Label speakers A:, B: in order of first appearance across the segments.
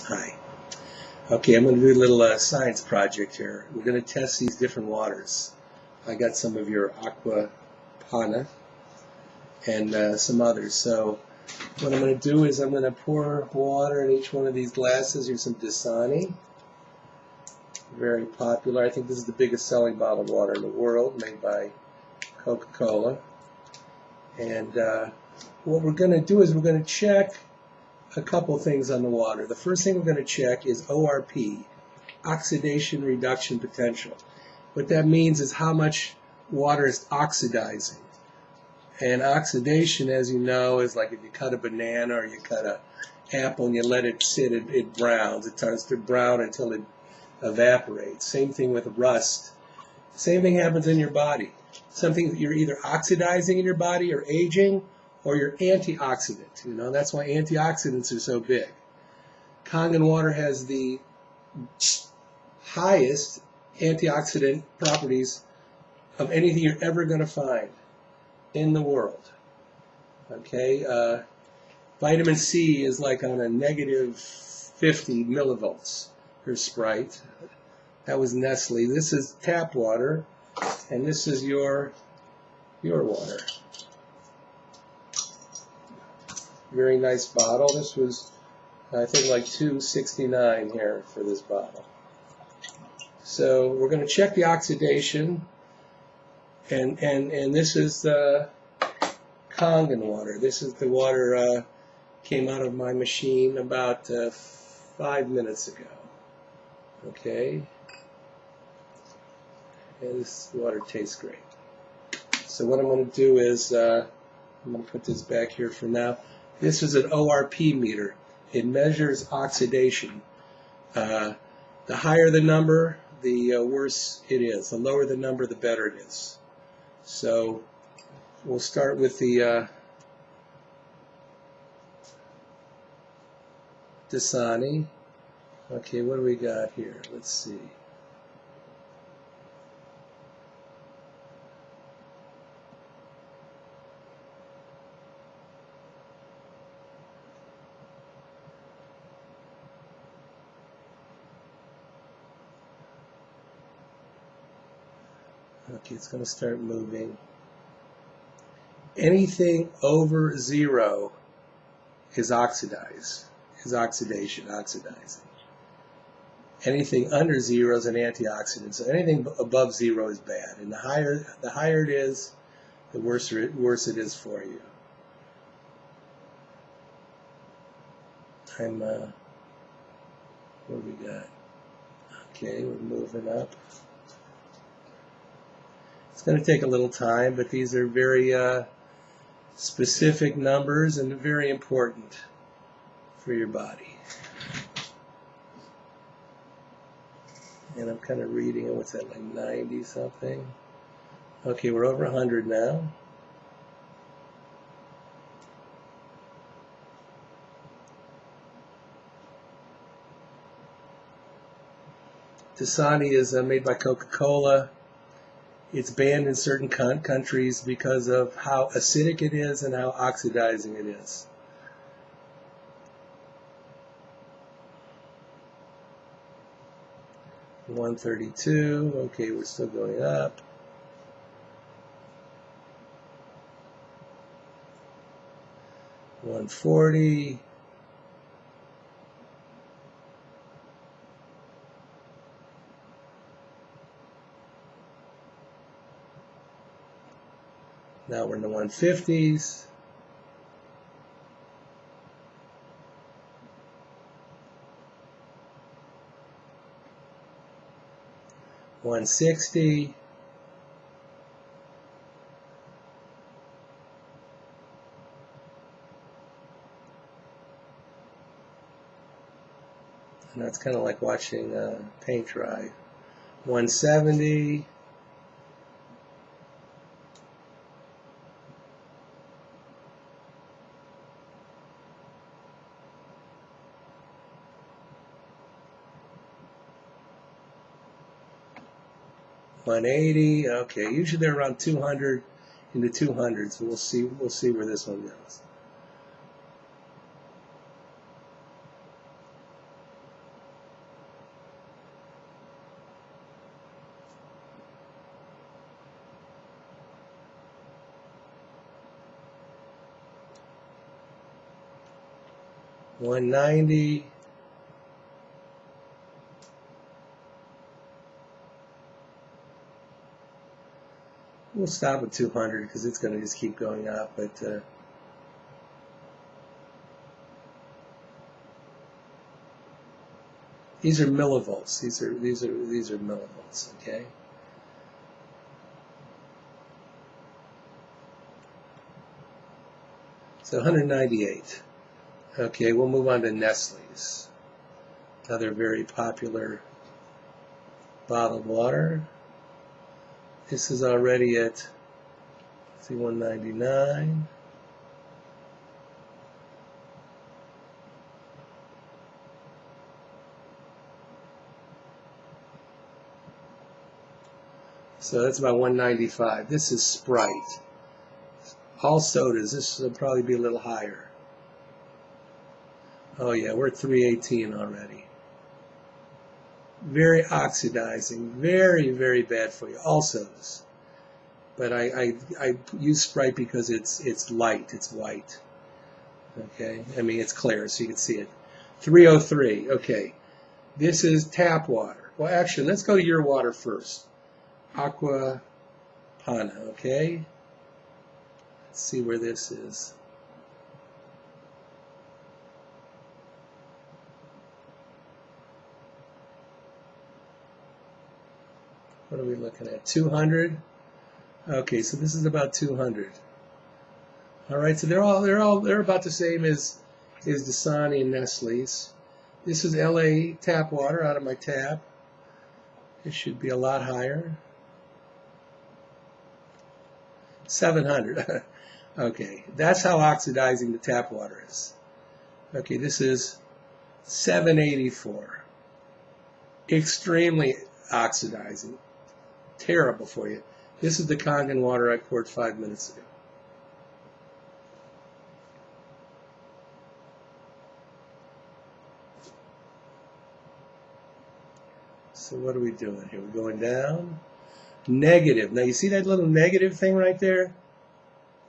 A: Hi. Okay, I'm going to do a little science project here. We're going to test these different waters. I got some of your Aqua Panna and some others. So what I'm going to do is I'm going to pour water in each one of these glasses. Here's some Dasani. Very popular. I think this is the biggest selling bottled water in the world, made by Coca-Cola. And what we're going to do is we're going to check a couple things on the water. The first thing we're going to check is ORP, oxidation reduction potential. What that means is how much water is oxidizing. And oxidation, as you know, is like if you cut a banana or you cut an apple and you let it sit, it browns. It turns to brown until it evaporates. Same thing with rust. Same thing happens in your body. Something you're either oxidizing in your body or aging, or your antioxidant. You know, that's why antioxidants are so big. Kangen water has the highest antioxidant properties of anything you're ever going to find in the world. Okay, vitamin C is like on a negative 50 millivolts per Sprite. That was Nestle. This is tap water, and this is your water. Very nice bottle. This was, I think, like $2.69 here for this bottle. So we're going to check the oxidation, and this is the Kangen water. This is the water came out of my machine about 5 minutes ago. Okay, and this water tastes great. So what I'm going to do is I'm going to put this back here for now. This is an ORP meter. It measures oxidation. The higher the number, the worse it is. The lower the number, the better it is. So we'll start with the Dasani. Okay, what do we got here? Let's see. Okay, it's going to start moving. Anything over 0 is oxidizing. Anything under 0 is an antioxidant. So anything above 0 is bad. And the higher it is, the worse it is for you. What do we got? Okay, we're moving up. It's going to take a little time, but these are very specific numbers and very important for your body. And I'm kind of reading it. What's that, like 90 something? Okay, we're over 100 now. Dasani is made by Coca-Cola. It's banned in certain countries because of how acidic it is and how oxidizing it is. $132. Okay, we're still going up. $140. Now we're in the 150s. $160. And that's kind of like watching paint dry. 170. $180. Okay, usually they're around 200 in the 200s. So we'll see where this one goes. 190. We'll stop at 200 because it's going to just keep going up, but these are millivolts. These are millivolts, okay? So 198. Okay, we'll move on to Nestle's. Another very popular bottled water. This is already at, let's see, 199. So that's about 195. This is Sprite. All sodas, this will probably be a little higher. Oh yeah, we're at 318 already. Very oxidizing, very, very bad for you. All sodas. But I use Sprite because it's light, it's white. Okay, I mean it's clear so you can see it. 303, okay. This is tap water. Well actually, let's go to your water first. Aqua Panna, okay? Let's see where this is. What are we looking at? 200? Okay, so this is about 200. All right, so they're about the same as Dasani and Nestle's. This is LA tap water out of my tap. It should be a lot higher. 700. Okay, that's how oxidizing the tap water is. Okay, this is 784. Extremely oxidizing. Terrible for you. This is the Kangen water I poured 5 minutes ago. So what are we doing here? We're going down. Negative. Now you see that little negative thing right there?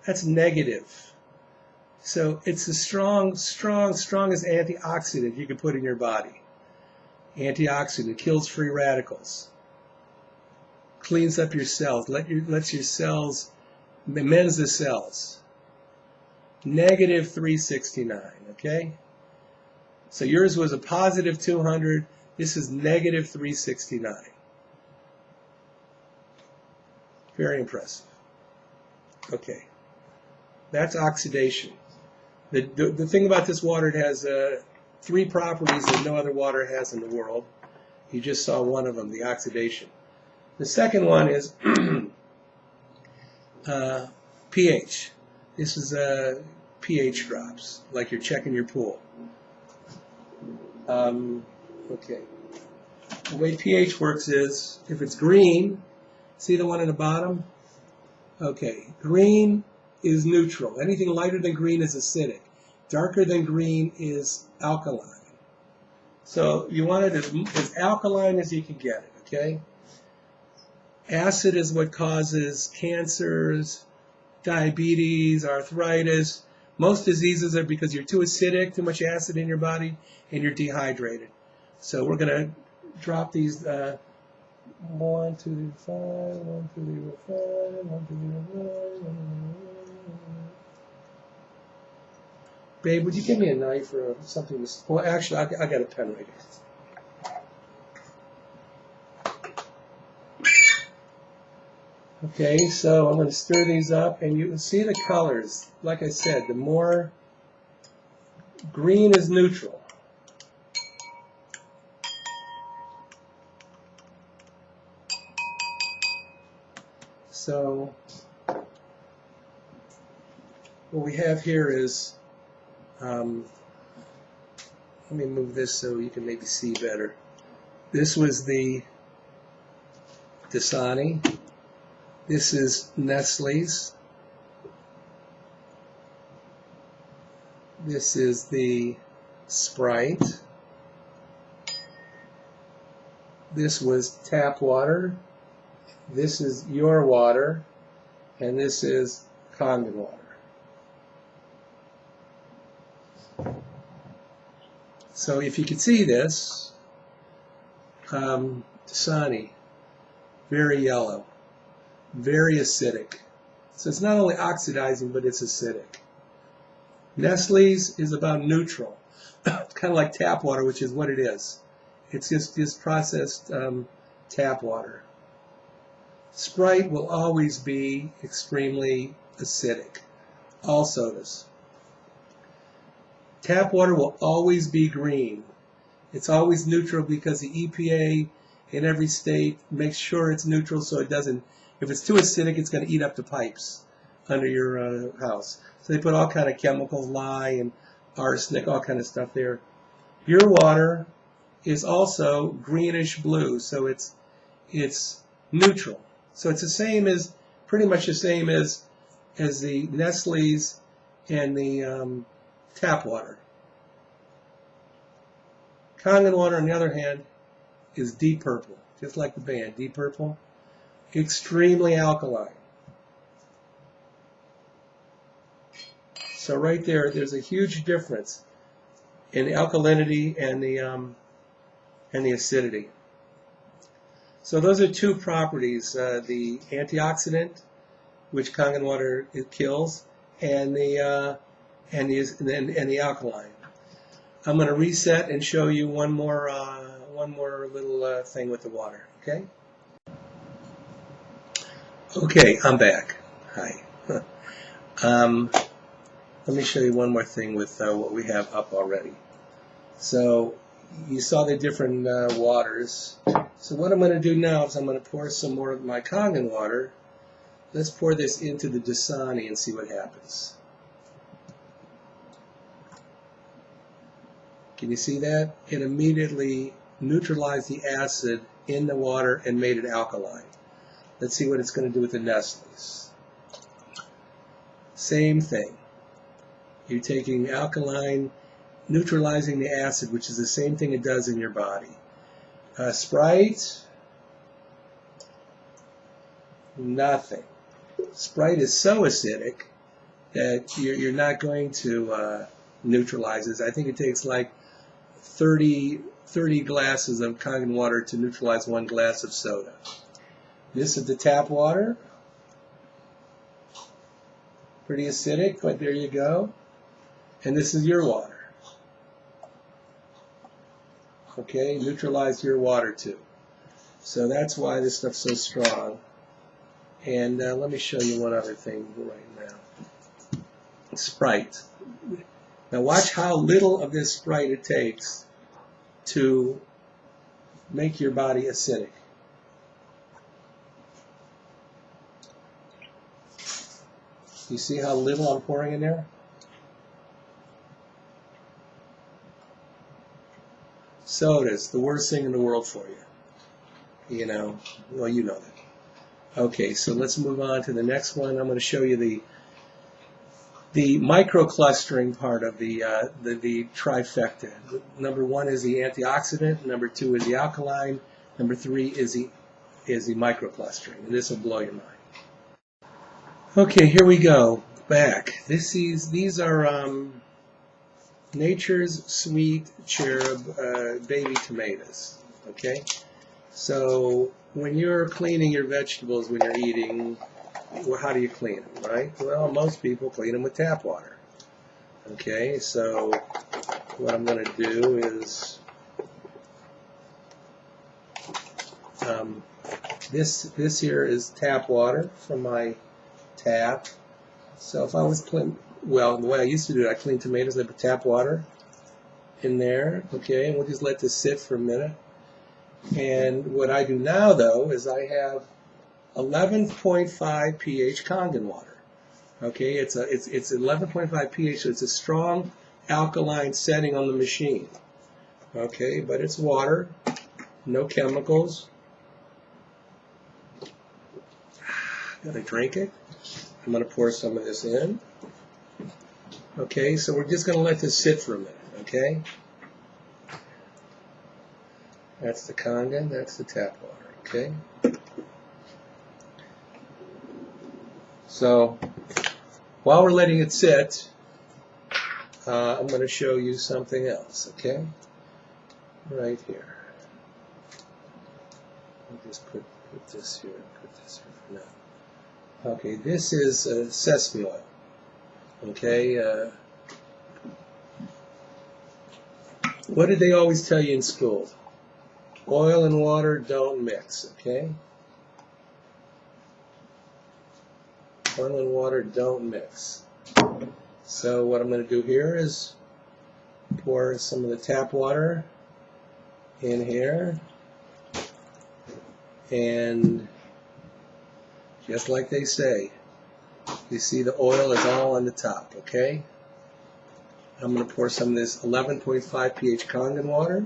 A: That's negative. So it's the strongest antioxidant you can put in your body. Antioxidant kills free radicals. Cleans up your cells. Lets your cells, mends the cells. Negative 369. Okay. So yours was a positive 200. This is negative 369. Very impressive. Okay. That's oxidation. The thing about this water, it has 3 properties that no other water has in the world. You just saw one of them, the oxidation. The second one is pH. This is pH drops, like you're checking your pool. Okay. The way pH works is, if it's green, see the one at the bottom? Okay, green is neutral. Anything lighter than green is acidic. Darker than green is alkaline. So you want it as alkaline as you can get it, okay? Acid is what causes cancers, diabetes, arthritis. Most diseases are because you're too acidic, too much acid in your body, and you're dehydrated. So we're going to drop these 1, 2, 5, 1, 2, 5, 1, 2, 5. Babe, would you give me a knife or something to... Well, actually, I got a pen right here. Okay, so I'm going to stir these up, and you can see the colors. Like I said, the more green is neutral. So what we have here is, let me move this so you can maybe see better. This was the Dasani. This is Nestle's. This is the Sprite. This was tap water. This is your water. And this is Kangen water. So if you can see this, Dasani, very yellow, very acidic. So it's not only oxidizing, but it's acidic. Nestle's is about neutral. It's kind of like tap water, which is what it is. It's just processed tap water. Sprite will always be extremely acidic. All sodas. Tap water will always be green. It's always neutral because the EPA in every state makes sure it's neutral so it doesn't, if it's too acidic, it's going to eat up the pipes under your house. So they put all kind of chemicals, lye and arsenic, all kind of stuff there. Your water is also greenish blue, so it's neutral. So it's the same as, pretty much the same as the Nestle's and the tap water. Kangen water, on the other hand, is deep purple, just like the band, Deep Purple. Extremely alkaline. So right there, there's a huge difference in the alkalinity and the acidity. So those are two properties: the antioxidant, which Kangen water kills, and the alkaline. I'm going to reset and show you one more little thing with the water. Okay. Okay, I'm back. Hi. Let me show you one more thing with what we have up already. So you saw the different waters. So what I'm going to do now is I'm going to pour some more of my Kangen water. Let's pour this into the Dasani and see what happens. Can you see that? It immediately neutralized the acid in the water and made it alkaline. Let's see what it's going to do with the Nestle's. Same thing. You're taking alkaline, neutralizing the acid, which is the same thing it does in your body. Sprite, nothing. Sprite is so acidic that you're not going to neutralize it. I think it takes like 30 glasses of Kangen water to neutralize 1 glass of soda. This is the tap water. Pretty acidic, but there you go. And this is your water. Okay, neutralize your water too. So that's why this stuff's so strong. And let me show you one other thing right now. Sprite. Now watch how little of this Sprite it takes to make your body acidic. You see how little I'm pouring in there? Soda's the worst thing in the world for you. You know, well, you know that. Okay, so let's move on to the next one. I'm going to show you the microclustering part of the trifecta. Number 1 is the antioxidant. Number 2 is the alkaline. Number 3 is the microclustering. And this will blow your mind. Okay, here we go. Back. These are Nature's Sweet Cherub baby tomatoes. Okay, so when you're cleaning your vegetables when you're eating, well, how do you clean them, right? Well, most people clean them with tap water. Okay, so what I'm going to do is this here is tap water from my tap. So if I was clean, well, the way I used to do it, I clean tomatoes, I put tap water in there, okay, and we'll just let this sit for a minute. And what I do now, though, is I have 11.5 pH Kangen water. Okay, it's 11.5 pH, so it's a strong alkaline setting on the machine. Okay, but it's water, no chemicals. Gotta drink it. I'm going to pour some of this in. Okay, so we're just going to let this sit for a minute, okay? That's the Kangen, that's the tap water, okay? So, while we're letting it sit, I'm going to show you something else, okay? Right here. I'll just put this here for now. Okay, this is sesame oil. Okay, what did they always tell you in school? Oil and water don't mix, okay? Oil and water don't mix. So what I'm going to do here is pour some of the tap water in here, and just like they say, you see the oil is all on the top, okay? I'm going to pour some of this 11.5 pH Kangen water.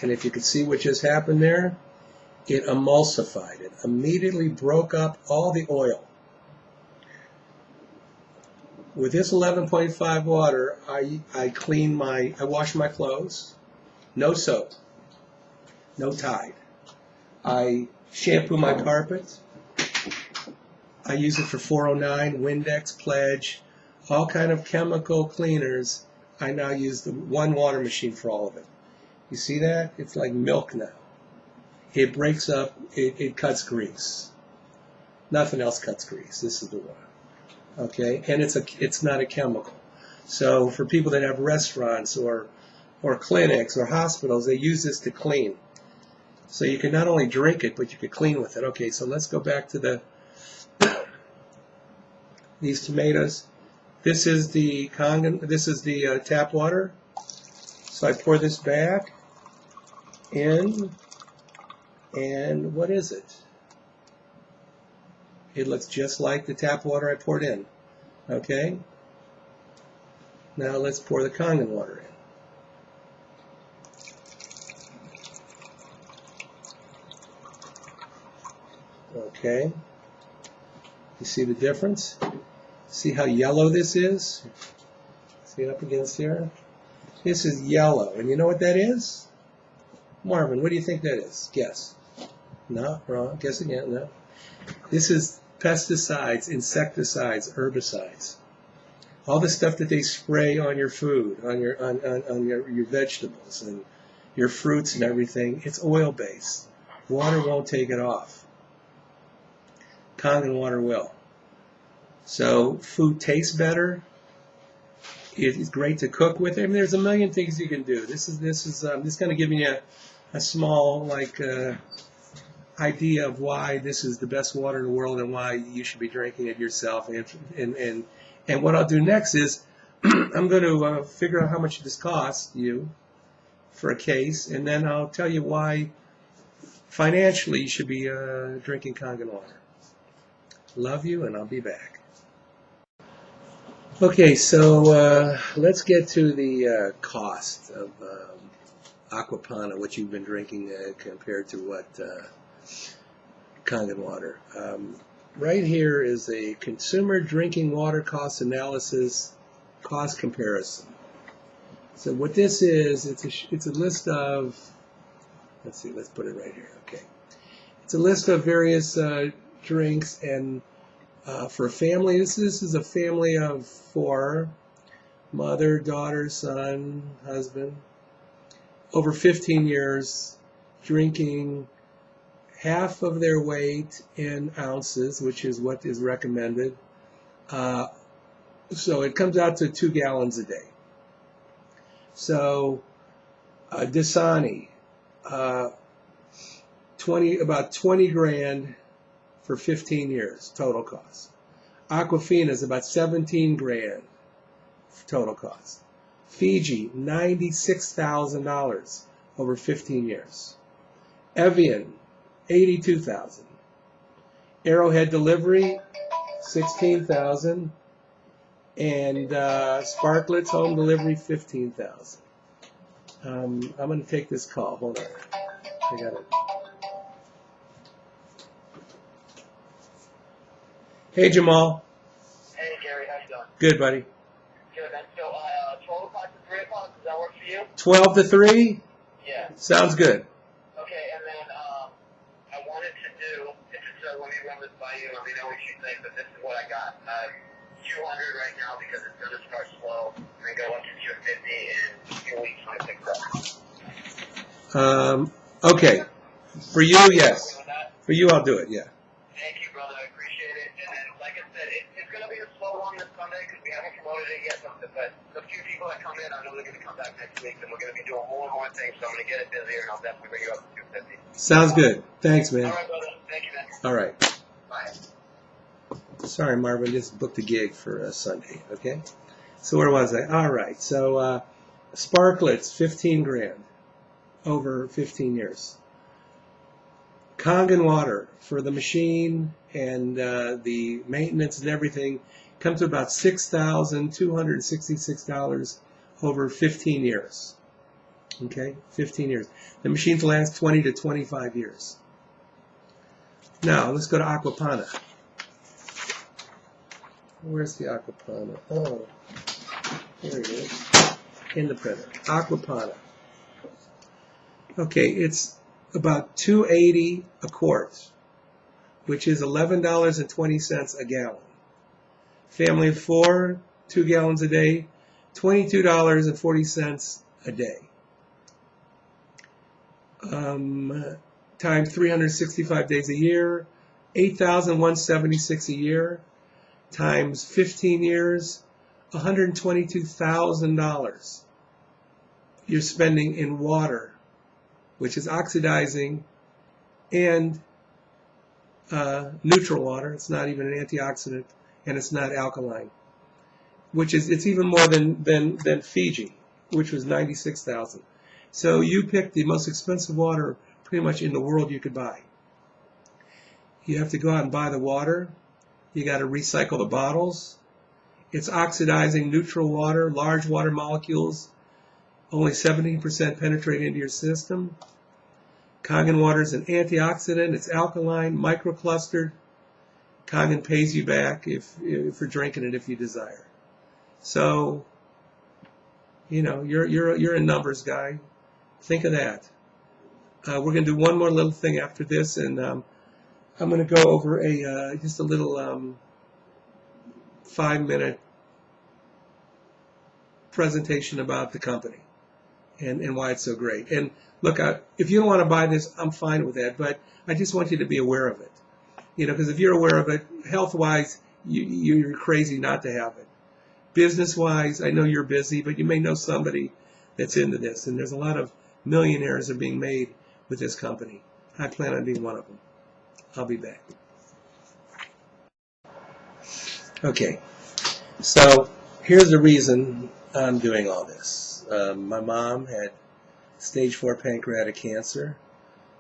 A: And if you can see what just happened there, it emulsified. It immediately broke up all the oil. With this 11.5 water, I wash my clothes. No soap. No Tide. I shampoo my carpet. I use it for 409, Windex, Pledge, all kind of chemical cleaners. I now use the one water machine for all of it. You see that? It's like milk now. It breaks up, it cuts grease. Nothing else cuts grease. This is the one. Okay? And it's not a chemical. So for people that have restaurants or clinics or hospitals, they use this to clean. So you can not only drink it, but you can clean with it. Okay, so let's go back to these tomatoes. This is the tap water. So I pour this back in, and what is it? It looks just like the tap water I poured in. Okay? Now let's pour the Kangen water in. Okay? You see the difference? See how yellow this is? See it up against here? This is yellow. And you know what that is? Marvin, what do you think that is? Guess. No, wrong. Guess again. No. This is pesticides, insecticides, herbicides. All the stuff that they spray on your food, on your vegetables and your fruits and everything, it's oil-based. Water won't take it off. Kangen water will. So food tastes better. It's great to cook with. I mean, there's a million things you can do. This is just kind of giving you a small idea of why this is the best water in the world and why you should be drinking it yourself. And what I'll do next is I'm going to figure out how much this costs you for a case, and then I'll tell you why financially you should be drinking Kangen water. Love you, and I'll be back. Okay, so let's get to the cost of Aqua Panna, what you've been drinking compared to what Kangen water. Right here is a consumer drinking water cost analysis cost comparison. So what this is, it's a list of, let's see, let's put it right here. Okay, it's a list of various drinks, and for a family, this is a family of 4, mother, daughter, son, husband, over 15 years, drinking half of their weight in ounces, which is what is recommended. So it comes out to 2 gallons a day. So Dasani, about 20 grand for 15 years, total cost. Aquafina is about 17 grand total cost. Fiji, $96,000 over 15 years. Evian, $82,000. Arrowhead Delivery, $16,000. And Sparkletts Home Delivery, $15,000. I'm going to take this call. Hold on. I got it. Hey, Jamal.
B: Hey, Gary. How you doing?
A: Good, buddy.
B: Good. So, 12 o'clock to 3 o'clock, does that work for you?
A: 12 to 3?
B: Yeah.
A: Sounds good.
B: Okay, and then I wanted to do, let me run this by by you. Let me know what you think, but this is what I got. 200 right now because it's going to start slow and go up to 250 in 2 weeks when it picks up.
A: Okay. For you, yes. For you, I'll do it, yeah.
B: Thank you, brother. I appreciate it. And then, like I said, it's going to be a slow one this Sunday because we haven't promoted it yet. But the few people that come in, I know they're going to come back next week, and we're going to be doing more and more things. So I'm going to get it busier, and I'll definitely bring you up to 250.
A: Sounds good. Thanks, man.
B: All right, brother. Thank you, man.
A: All right.
B: Bye.
A: Sorry, Marvin, just booked a gig for Sunday, okay? So where was I? All right, so Sparklets, 15 grand over 15 years. Kangen Water for the machine and the maintenance and everything comes to about $6,266 over 15 years. Okay, 15 years. The machines last 20 to 25 years. Now, let's go to Aqua Panna. Where's the Aqua Panna? Oh, there it is. In the printer. Aqua Panna. Okay, it's about $2.80 a quart, which is $11.20 a gallon. Family of 4, 2 gallons a day, $22.40 a day. Times 365 days a year, $8,176 a year. Times 15 years, $122,000 you're spending in water, which is oxidizing and neutral water. It's not even an antioxidant, and it's not alkaline. It's even more than Fiji, which was $96,000. So you picked the most expensive water pretty much in the world you could buy. You have to go out and buy the water. You got to recycle the bottles. It's oxidizing neutral water, large water molecules. Only 17% penetrate into your system. Kangen water is an antioxidant. It's alkaline, microclustered. Kangen pays you back for drinking it if you desire. So, you know, you're a numbers guy. Think of that. We're going to do one more little thing after this, and I'm going to go over just a little 5-minute presentation about the company and why it's so great. And look, if you don't want to buy this, I'm fine with that, but I just want you to be aware of it. You know, because if you're aware of it, health-wise, you're crazy not to have it. Business-wise, I know you're busy, but you may know somebody that's into this, and there's a lot of millionaires are being made with this company. I plan on being one of them. I'll be back. Okay, so here's the reason I'm doing all this. My mom had stage 4 pancreatic cancer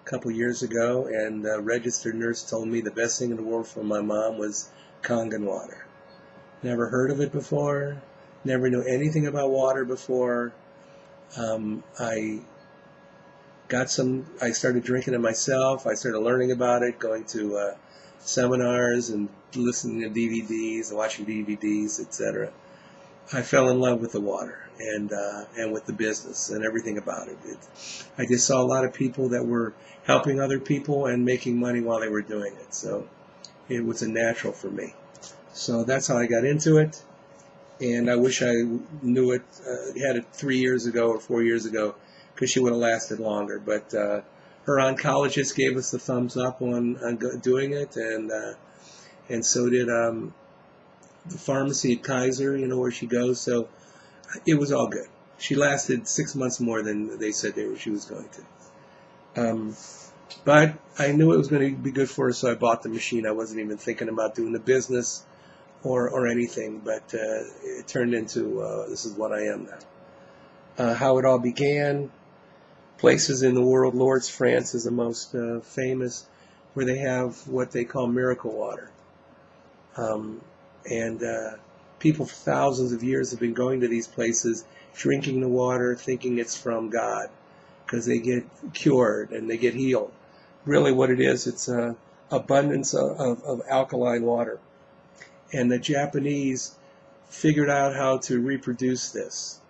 A: a couple years ago, and a registered nurse told me the best thing in the world for my mom was Kangen water. Never heard of it before, never knew anything about water before. I started drinking it myself. I started learning about it, going to seminars and listening to DVDs and watching DVDs, etc. I fell in love with the water and with the business and everything about it. I just saw a lot of people that were helping other people and making money while they were doing it. So it was a natural for me. So that's how I got into it. And I wish I knew it, had it 3 years ago or 4 years ago, because she would have lasted longer. But her oncologist gave us the thumbs up on doing it, and so did the pharmacy at Kaiser, you know, where she goes. So it was all good. She lasted 6 months more than they said she was going to. But I knew it was going to be good for her, so I bought the machine. I wasn't even thinking about doing the business or anything, but it turned into this is what I am now. How it all began. Places in the world, Lourdes, France is the most famous, where they have what they call miracle water. And people for thousands of years have been going to these places, drinking the water, thinking it's from God, because they get cured and they get healed. Really what it is, it's an abundance of alkaline water. And the Japanese figured out how to reproduce this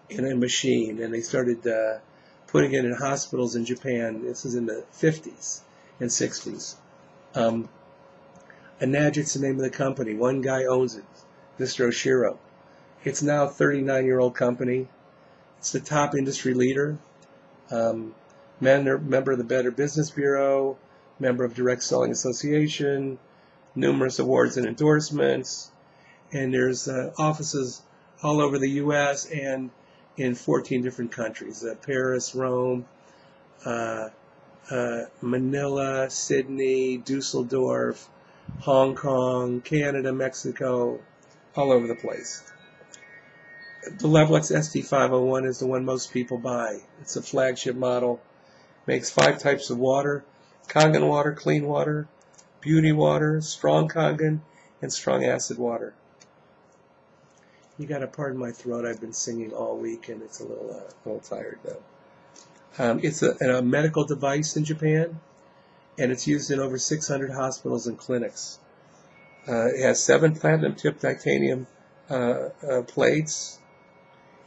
A: in a machine, and they started putting it in hospitals in Japan. This is in the 50s and 60s. Enagit's the name of the company. One guy owns it, Mr. Oshiro. It's now a 39-year-old company. It's the top industry leader. Member of the Better Business Bureau, member of Direct Selling Association, numerous awards and endorsements, and there's offices all over the U.S. and in 14 different countries: Paris, Rome, Manila, Sydney, Dusseldorf, Hong Kong, Canada, Mexico, all over the place. The Levelux ST501 is the one most people buy. It's a flagship model. Makes 5 types of water: Kangen water, clean water, beauty water, strong Kangen, and strong acid water. You got to pardon my throat. I've been singing all week, and it's a little tired now. It's a medical device in Japan, and it's used in over 600 hospitals and clinics. It has 7 platinum-tipped titanium plates.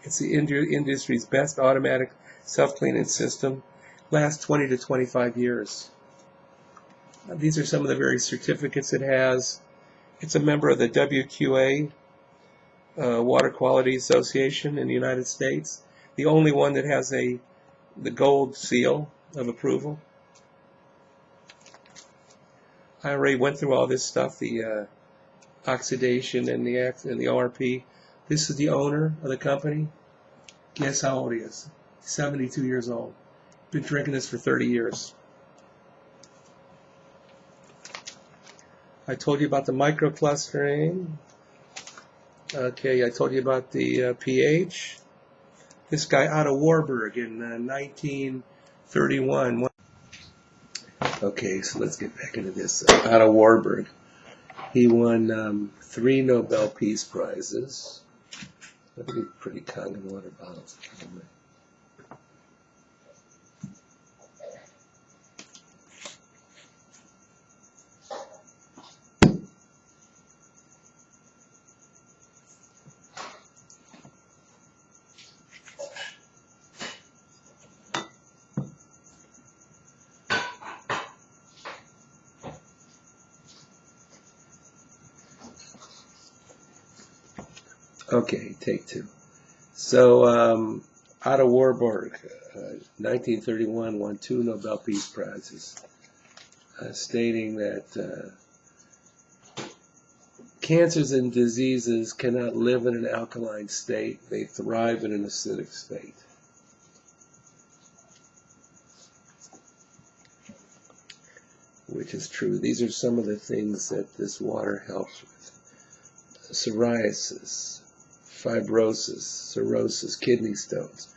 A: It's the industry's best automatic self-cleaning system. Lasts 20 to 25 years. These are some of the various certificates it has. It's a member of the WQA, Water Quality Association in the United States, the only one that has the gold seal of approval. I already went through all this stuff, the oxidation and the ORP. This is the owner of the company. Guess how old he is? 72 years old. Been drinking this for 30 years. I told you about the microclustering. Okay, I told you about the pH. This guy Otto Warburg in 1931. Okay, so let's get back into this. Otto Warburg. He won 3 Nobel Peace Prizes. Look at these pretty Kangen water bottles. Okay, take 2. So, Otto Warburg, 1931, won 2 Nobel Peace Prizes, stating that cancers and diseases cannot live in an alkaline state. They thrive in an acidic state. Which is true. These are some of the things that this water helps with. Psoriasis, fibrosis, cirrhosis, kidney stones,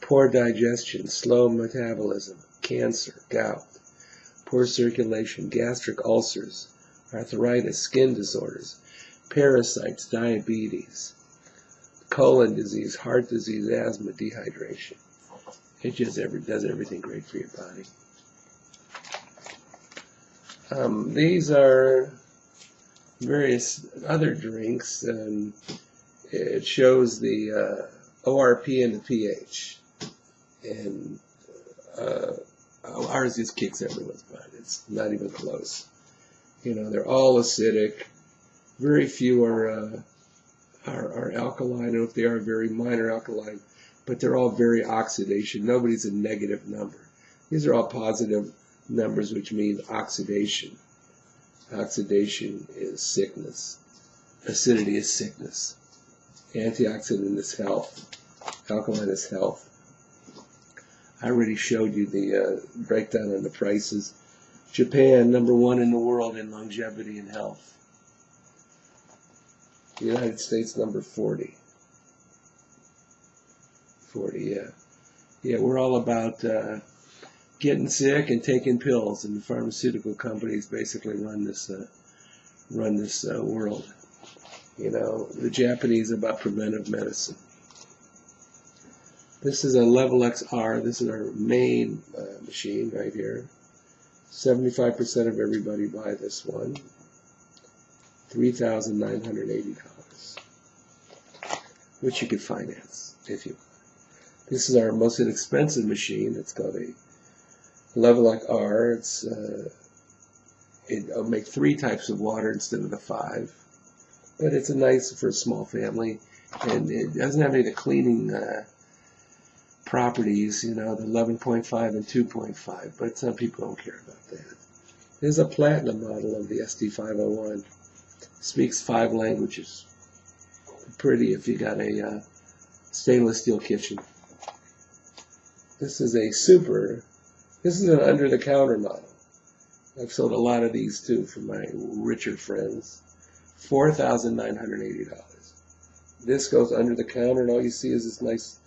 A: poor digestion, slow metabolism, cancer, gout, poor circulation, gastric ulcers, arthritis, skin disorders, parasites, diabetes, colon disease, heart disease, asthma, dehydration. It just does everything great for your body. These are various other drinks, and it shows the ORP and the pH, and ours just kicks everyone's butt. It's not even close. You know, they're all acidic. Very few are alkaline, or if they are, very minor alkaline, but they're all very oxidation. Nobody's a negative number. These are all positive numbers, which mean oxidation. Oxidation is sickness. Acidity is sickness. Antioxidant is health. Alkaline is health. I already showed you the breakdown on the prices. Japan, #1 in the world in longevity and health. The United States, number 40. 40, yeah. Yeah, we're all about getting sick and taking pills, and the pharmaceutical companies basically run this world. You know, the Japanese are about preventive medicine. This is a Levelux R. This is our main machine right here. 75% of everybody buy this one. $3,980, which you can finance if you want. This is our most inexpensive machine. It's called a Levelux R. It'll make 3 types of water instead of the 5. But it's a nice for a small family, and it doesn't have any of the cleaning properties, the 11.5 and 2.5. But some people don't care about that. There's a platinum model of the SD501. Speaks 5 languages. Pretty if you got a stainless steel kitchen. This is a super. This is an under-the-counter model. I've sold a lot of these too for my richer friends. $4,980. This goes under the counter, and all you see is this nice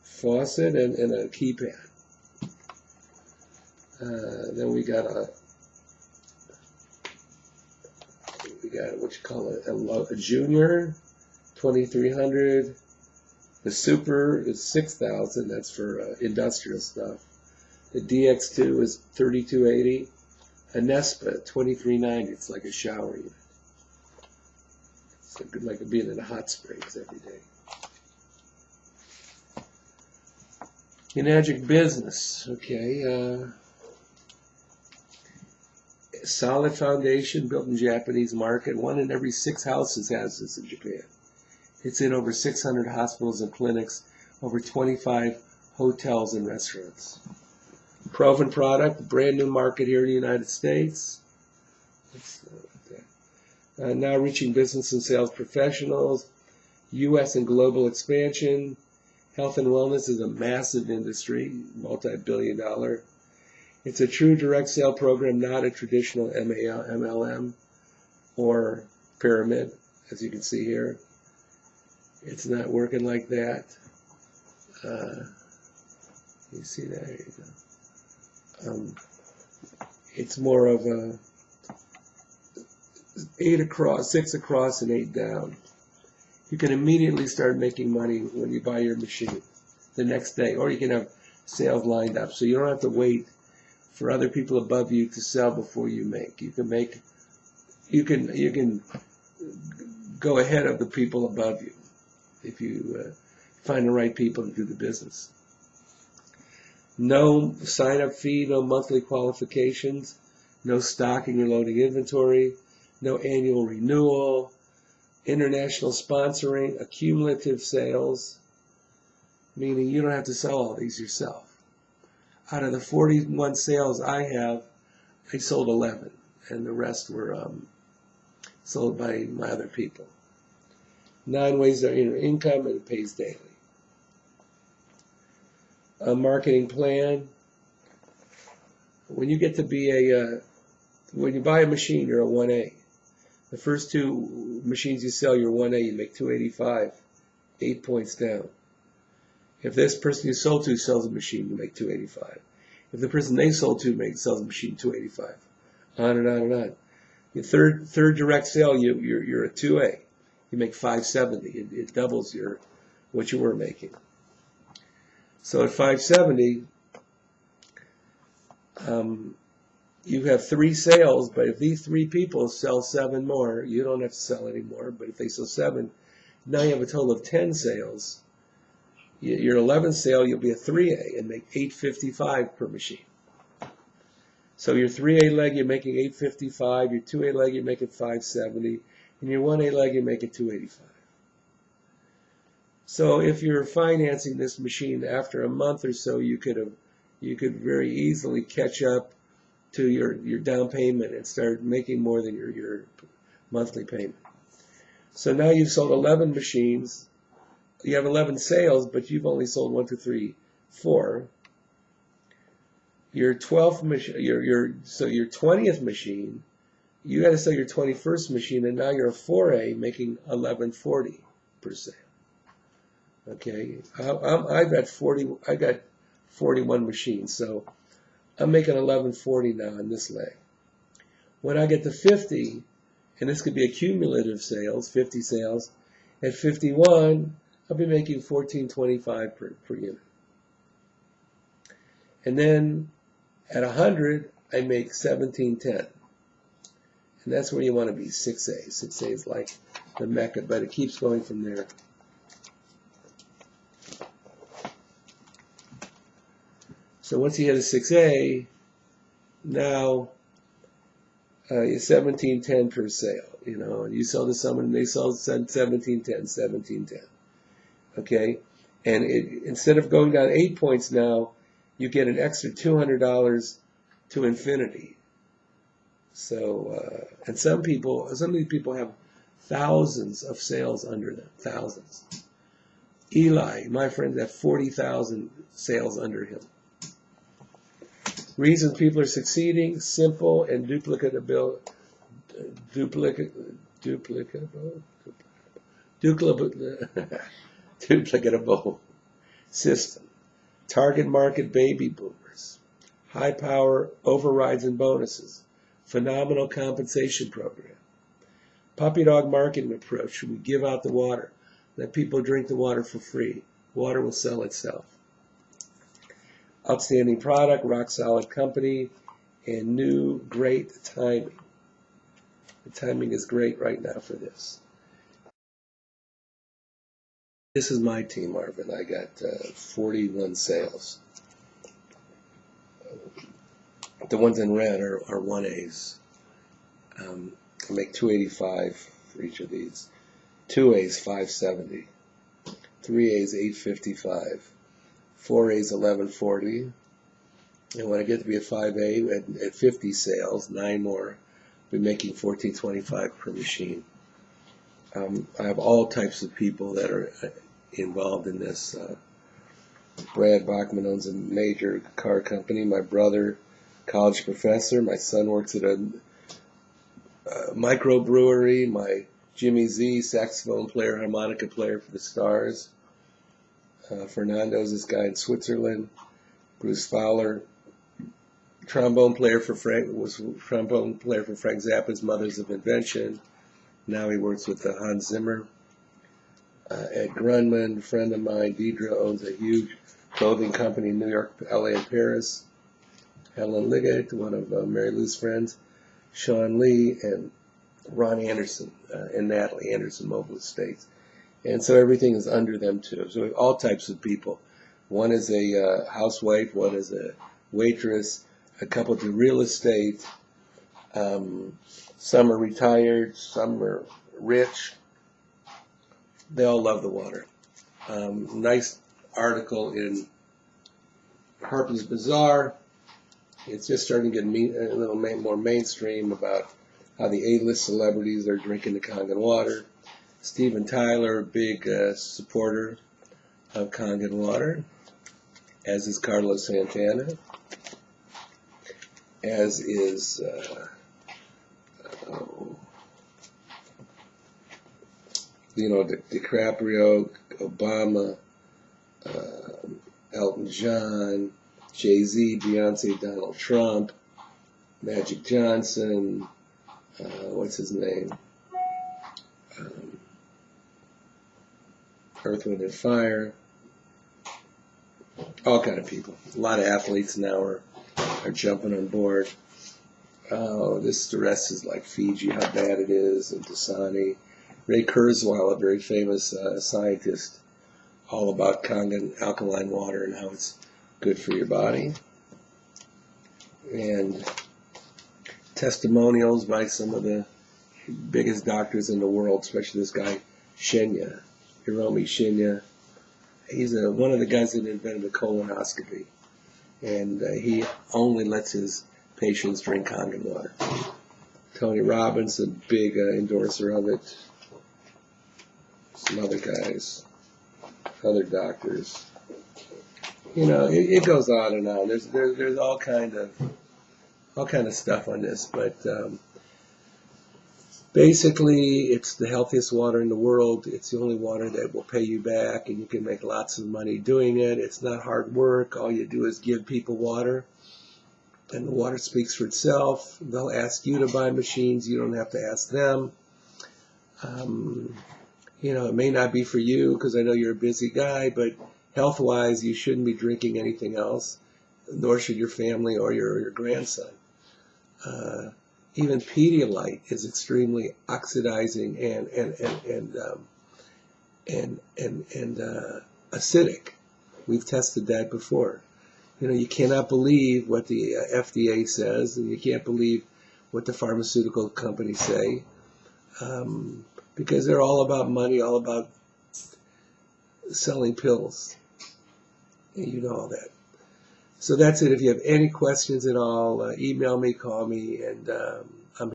A: faucet and a keypad. Then we got what you call it, a junior, 2,300. The super is 6,000. That's for industrial stuff. The DX2 is 3,280. A Nespa, 2,390. It's like a shower unit. It's like being in a hot springs every day. Enagic business. Okay. Solid foundation built in Japanese market. 1 in every 6 houses has this in Japan. It's in over 600 hospitals and clinics, over 25 hotels and restaurants. Proven product, brand new market here in the United States. Now reaching business and sales professionals, U.S. and global expansion. Health and wellness is a massive industry, multi-billion dollar. It's a true direct sale program, not a traditional MLM or pyramid, as you can see here. It's not working like that. You see that? There you go. It's more of a 8 across, 6 across, and 8 down. You can immediately start making money when you buy your machine the next day, or you can have sales lined up, so you don't have to wait for other people above you to sell before you make. You can go ahead of the people above you if you find the right people to do the business. No sign-up fee, no monthly qualifications, no stocking or loading inventory, no annual renewal, international sponsoring, accumulative sales, meaning you don't have to sell all these yourself. Out of the 41 sales I have, I sold 11, and the rest were sold by my other people. 9 ways to earn income, and it pays daily. A marketing plan. When you get to be when you buy a machine, you're a 1A. The first 2 machines you sell, you're 1A, you make 285, 8 points down. If this person you sold to sells a machine, you make 285. If the person they sold to sells a machine, 285. On and on and on. Your third direct sale, you're a 2A. You make 570. It doubles what you were making. So at 570, you have 3 sales, but if these 3 people sell 7 more, you don't have to sell any more. But if they sell 7, now you have a total of 10 sales. Your 11th sale, you'll be a 3A and make 855 per machine. So your 3A leg, you're making 855. Your 2A leg, you're making 570. And your 1A leg, you're making 285. So if you're financing this machine after a month or so, you could very easily catch up to your down payment and start making more than your monthly payment. So now you've sold 11 machines. You have 11 sales, but you've only sold 1, 2, 3, 4. Your 12th machine, so your 20th machine, you got to sell your 21st machine, and now you're a 4A making 1140 per sale. Okay, I got 41 machines, so I'm making 1140 now in this leg. When I get to 50, and this could be a cumulative sales, 50 sales, at 51, I'll be making 1425 per unit. And then at 100, I make 1710. And that's where you want to be, 6A. 6A is like the Mecca, but it keeps going from there. So once you hit a 6A, now 17.10 per sale, you know, and you sell to someone and they sell 17.10. Okay, and instead of going down 8 points now, you get an extra $200 to infinity. So, and some of these people have thousands of sales under them, thousands. Eli, my friend, have 40,000 sales under him. Reasons people are succeeding: simple and duplicatable system. Target market: baby boomers. High power overrides and bonuses. Phenomenal compensation program. Puppy dog marketing approach: we give out the water. Let people drink the water for free. Water will sell itself. Outstanding product, rock solid company, and new great timing. The timing is great right now for this. This is my team, Marvin. I got 41 sales. The ones in red are 1As. I make $285 for each of these. 2As $570. 3As $855. 4As $1140. And when I get to be a 5A at 50 sales, 9 more, I'll be making $1425 per machine. I have all types of people that are involved in this. Brad Bachman owns a major car company. My brother, college professor. My son works at a microbrewery. My Jimmy Z, saxophone player, harmonica player for the Stars. Fernando's this guy in Switzerland. Bruce Fowler, trombone player for Frank Zappa's Mothers of Invention. Now he works with Hans Zimmer. Ed Grunman, friend of mine. Deidre owns a huge clothing company in New York, LA, and Paris. Helen Liggett, one of Mary Lou's friends. Sean Lee and Ron Anderson and Natalie Anderson, Mobile Estates. And so everything is under them too. So we have all types of people. One is a housewife, one is a waitress, a couple do real estate. Some are retired, some are rich. They all love the water. Nice article in Harper's Bazaar. It's just starting to get a little more mainstream about how the A-list celebrities are drinking the Kangen water. Steven Tyler, a big supporter of Kangen water, as is Carlos Santana, as is DiCaprio, Obama, Elton John, Jay-Z, Beyonce, Donald Trump, Magic Johnson, what's his name? Earth, Wind, and Fire, all kind of people. A lot of athletes now are jumping on board. Oh, the rest is like Fiji, how bad it is, and Dasani. Ray Kurzweil, a very famous scientist, all about Kangen alkaline water and how it's good for your body. And testimonials by some of the biggest doctors in the world, especially this guy, Shinya. Hiromi Shinya. He's one of the guys that invented the colonoscopy. And he only lets his patients drink Kangen water. Tony Robbins, a big endorser of it. Some other guys, other doctors. You know, it goes on and on. There's all kind of stuff on this, but basically, it's the healthiest water in the world. It's the only water that will pay you back, and you can make lots of money doing it. It's not hard work. All you do is give people water, and the water speaks for itself. They'll ask you to buy machines. You don't have to ask them. It may not be for you because I know you're a busy guy, but health-wise, you shouldn't be drinking anything else, nor should your family or your grandson. Even Pedialyte is extremely oxidizing and acidic. We've tested that before. You cannot believe what the FDA says, and you can't believe what the pharmaceutical companies say, because they're all about money, all about selling pills. And you know all that. So that's it. If you have any questions at all, email me, call me, and